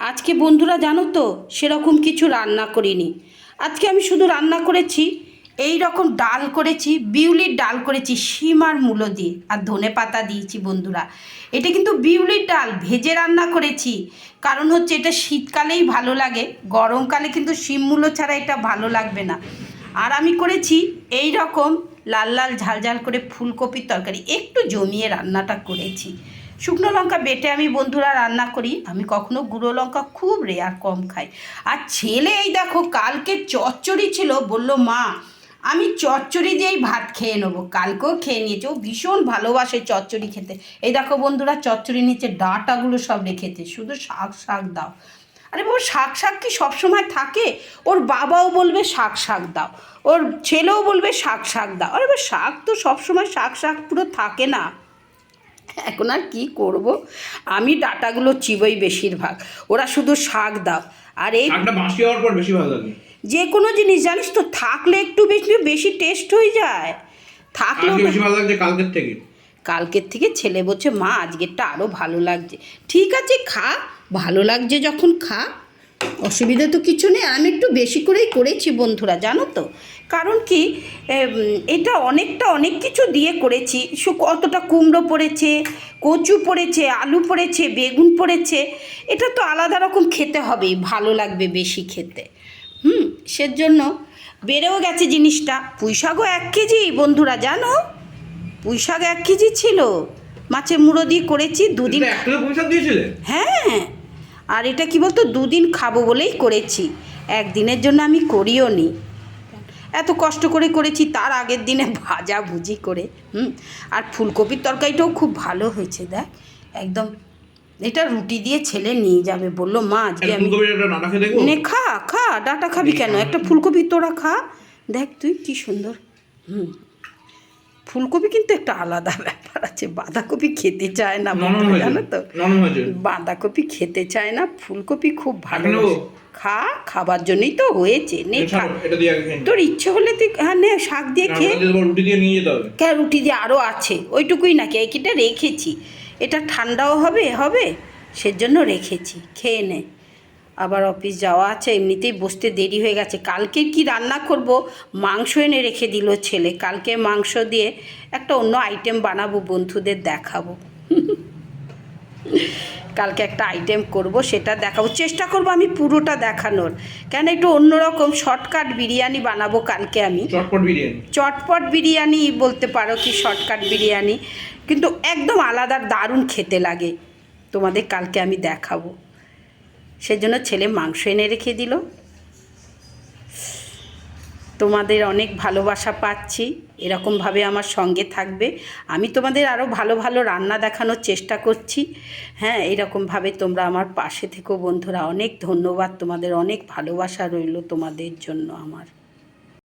আজকে বন্ধুরা জানো তো সেরকম কিছু রান্না করিনি। আজকে আমি শুধু রান্না করেছি এই রকম ডাল করেছি, বিউলির ডাল করেছি শিম আর মূলো দিয়ে, আর ধনে পাতা দিয়েছি বন্ধুরা। এটা কিন্তু বিউলির ডাল ভেজে রান্না করেছি, কারণ হচ্ছে এটা শীতকালেই ভালো লাগে, গরমকালে কিন্তু শিম মূলো ছাড়া এটা ভালো লাগবে না। আর আমি করেছি এই রকম লাল লাল ঝাল ঝাল করে ফুলকপির তরকারি, একটু জমিয়ে রান্নাটা করেছি। শুকনো লঙ্কা বেটে আমি বন্ধুরা রান্না করি, আমি কখনো গুঁড়ো লঙ্কা খুব রেয়ার কম খাই। আর ছেলে এই দেখো কালকে চচ্চড়ি ছিল, বলল মা আমি চচ্চড়ি দিয়েই ভাত খেয়ে নেবো। কালকেও খেয়ে নিয়েছে, ও ভীষণ ভালোবাসে চচ্চড়ি খেতে। এই দেখো বন্ধুরা চচ্চড়ির নিচে ডাঁটাগুলো সব রেখেছে, শুধু শাক শাক দাও। আরে বাবা শাক শাক কি সবসময় থাকে? ওর বাবাও বলবে শাক শাক দাও, ওর ছেলেও বলবে শাক শাক দাও। আরে বাবা শাক তো সবসময় শাক শাক পুরো থাকে না। এখন আর কী করবো, আমি ডাঁটাগুলো চিবই বেশিরভাগ, ওরা শুধু শাক দাও। আর এই বাসি হওয়ার পর বেশি ভালো লাগে যে কোনো জিনিস জানিস তো, থাকলে একটু বেশি বেশি টেস্ট হয়ে যায়, থাকলে বেশি ভালো লাগছে কালকের থেকে। কালকের থেকে ছেলে বলছে মা আজকেরটা আরও ভালো লাগছে। ঠিক আছে খা, ভালো লাগছে যখন খা, অসুবিধা তো কিছু নেই। আমি একটু বেশি করেই করেছি বন্ধুরা জানো তো, কারণ কি এটা অনেক কিছু দিয়ে করেছি। কতটা কুমড়ো পড়েছে, কচু পড়েছে, আলু পড়েছে, বেগুন পড়েছে, এটা তো আলাদা রকম খেতে হবেই, ভালো লাগবে বেশি খেতে। সেজন্য বেড়েও গেছে জিনিসটা। পুঁই শাকও 1 কেজি বন্ধুরা জানো, পুঁই শাক 1 কেজি ছিল, মাছের মুড়ো দিয়ে করেছি 2 দিন। হ্যাঁ, আর এটা কি বলতো 2 দিন খাবো বলেই করেছি, একদিনের জন্য আমি করিও নি। এত কষ্ট করে করেছি, তার আগের দিনে ভাজা ভুজি করে। আর ফুলকপির তরকারিটাও খুব ভালো হয়েছে দেখ, একদম। এটা রুটি দিয়ে ছেলে নিয়ে যাবে, বললো মা আজকে আমি নে খা খা, ডাঁটা খাবি কেন, একটা ফুলকপি তোরা খা, দেখ তুই কি সুন্দর। ফুলকপি কিন্তু একটা আলাদা ব্যাপার আছে, বাঁধাকপি খেতে চায় না জানো তো, বাঁধাকপি খেতে চায় না, ফুলকপি খুব ভালো। খা, খাবার জন্যই তো হয়েছে, নে খা, তোর ইচ্ছে হলে তুই হ্যাঁ নে শাক দিয়ে খেয়ে। কেন রুটি দিয়ে আরও আছে, ওইটুকুই নাকি, এইটা রেখেছি, এটা ঠান্ডাও হবে হবে সেজন্য রেখেছি, খেয়ে নে। আবার অফিস যাওয়া আছে, এমনিতেই বসতে দেরি হয়ে গেছে। কালকে কি রান্না করব, মাংস এনে রেখে দিল ছেলে, কালকে মাংস দিয়ে একটা অন্য আইটেম বানাবো, বন্ধুদের দেখাবো। কালকে একটা আইটেম করব, সেটা দেখাবো, চেষ্টা করব আমি পুরোটা দেখানোর, কেন একটু অন্যরকম শর্টকাট বিরিয়ানি বানাবো কালকে আমি। চটপট বিরিয়ানি বলতে পারো, কি শর্টকাট বিরিয়ানি, কিন্তু একদম আলাদা দারুণ খেতে লাগে, তোমাদের কালকে আমি দেখাবো। সেজন্য ছেলে মাংস এনে রেখে দিল। তোমাদের অনেক ভালোবাসা পাচ্ছি, এরকমভাবে আমার সঙ্গে থাকবে, আমি তোমাদের আরও ভালো ভালো রান্না দেখানোর চেষ্টা করছি। হ্যাঁ, এরকমভাবে তোমরা আমার পাশে থেকো বন্ধুরা, অনেক ধন্যবাদ, তোমাদের অনেক ভালোবাসা রইল তোমাদের জন্য আমার।